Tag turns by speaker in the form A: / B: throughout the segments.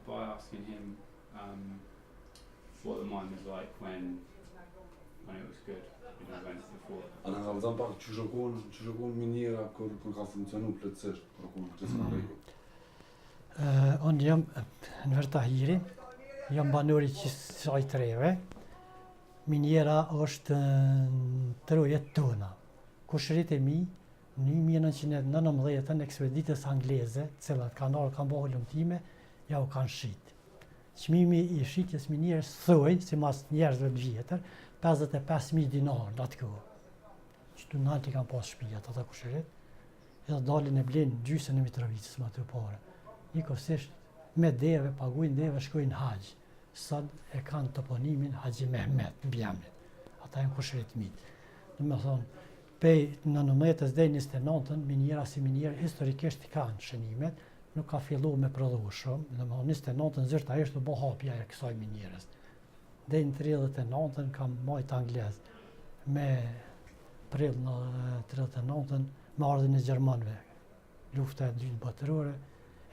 A: by asking him what the mine was like when it was good, when it's before.
B: A na ka vëzën pak që shokon miniera kur ka funksionu plotësisht, kur ka qenë
C: Unë jam në Tahiri, jam banori që saj treve. Miniera është në trojet tona. Kushërit e mi, në 1919 ekspeditës angleze, cilat kanë orë kanë bëhë lëmtime, ja u kanë shqitë. Çmimi i shqitjes minierës thoi, si mas njerëzve të vjetër, 55.000 dinar në atë kohë. Që të nalti kanë pas shpijat, ata kushërit, edhe dalin e blenë gjysën e Mitrovicës më të pare. Njëkohësisht me deve, paguajnë deve, shkojnë haqë. Sot e kanë toponimin Haxhi Mehmet, bjemrit. Ata janë kushërit mitë. Dhe me thonë, pej në 19 dhe 29, miniera si minierë historikisht kanë shënimet, nuk ka fillu me prodhu shumë, dhe më 29 zyrtarisht u bo hapja e kësaj minierës. Dhe në 39 kam majtë anglez, me prill në 39 me ardhin e Gjermanëve. Lufta e dytë botërore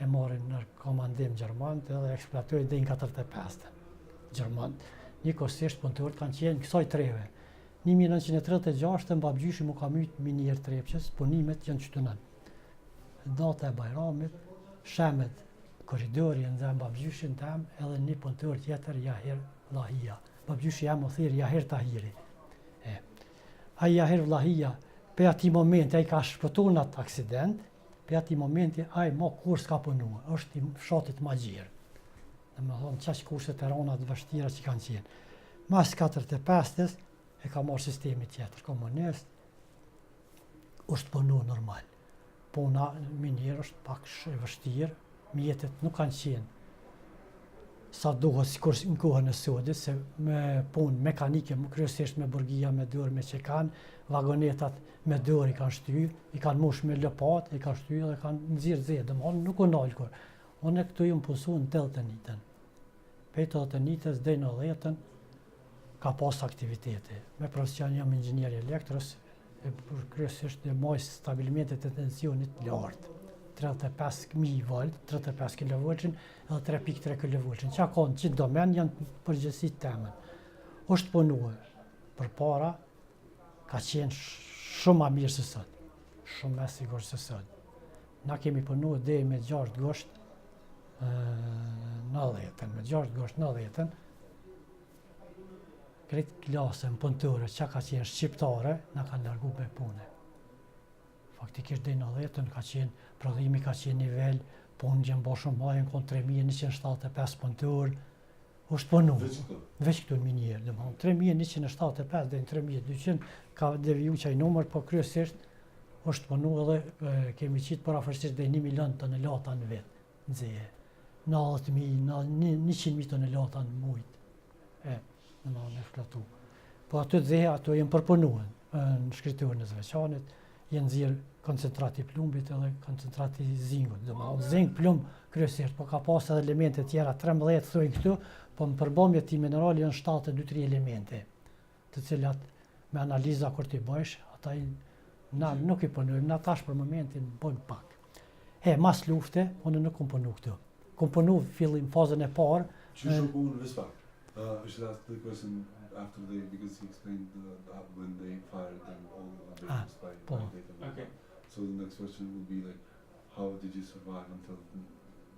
C: e marrin në komandim Gjermanët edhe eksploatojnë dhe në 45 Gjermanët. Njëkohësisht punëtorët kanë qenë kësaj treve. 1936 babgjyshi mu ka myt minierë Trepqës, punimet janë qytetan. Data e Bajramit, shemet koridori në zemë babgjyshin tem edhe një punëtor tjetër Jahir Vllahia. Babgjyshi jam u thirë Jahir Tahiri. Ai Jahir Vllahia, pe ati momenti, ai ka shpëtuar në atë aksident, pe ati momenti, ai ma kur s'ka punua, është i fshatit Magjirë. Dhe me thonë, qaq kurset e rana të vështira që kanë qenë. Mas 45-ës, e ka marrë sistemi tjetër, komunist, është punu normal. Puna minierë është pak e vështirë, mjetet nuk kanë qenë sa duhet sikur në kohën e sodit, se me punë mekanike, kryesisht me burgia, me dorë, me qekan, vagonetat me dorë i kanë shty, i kanë mush me lëpat, i kanë shty dhe kanë nxirr zedë, domthonë nuk u nal kur. Unë këtu jam punsuar në 80-ën. Pej 80-ës deri në 90-ën ka pas aktivitete. Me profesion jam inxhinier elektros, kryesisht e maj stabilimentet e tensionit lartë. 35.000 volt, 35 kV edhe 3.3 kV. Qa kanë qitë domen janë përgjësi temën. është punuar, për para ka qenë shumë ma mirë se sot. Shumë me sigur se sot. Na kemi punuar deri me 6 gosht 90-ën, me 6 gosht 90-ën, kretë klasën punëtore që ka qenë shqiptare, na kanë largu me pune. Faktikisht deri në 90-ën ka qenë, prodhimi ka qenë nivel, punë gjën bo shumë majën, konë 3175 punëtor, është punu, veç këtu në minjerë, dhe më 3175 dhe në 3200 ka deviju qaj numër, po kryesisht është punu edhe kemi qitë për afërsisht dhe 1 milion tonelata në vetë, në zeje, 90.000, 100.000 tonelata në mujtë, në më flatu. Po aty të zeje, ato jenë përpunuën në shkriturën e Zveçanit, jenë zirë koncentrati plumbit edhe koncentrati zingut. Zing, plumb, kryesisht, po ka pas edhe elemente tjera, 13 thujnë këtu, po në përbomje ti minerali janë 7-2-3 elemente, të cilat me analiza kur t'i bëjsh, ata na nuk i punojmë, na tash për momentin bëjmë pak. Mas lufte, unë nuk kom punu këtu. Kom punu fillim fazën e parë.
B: Që shoku në Vispak? I should ask the question after because he explained when they fired them all the
A: Okay.
B: So the next question would be like, how did you survive until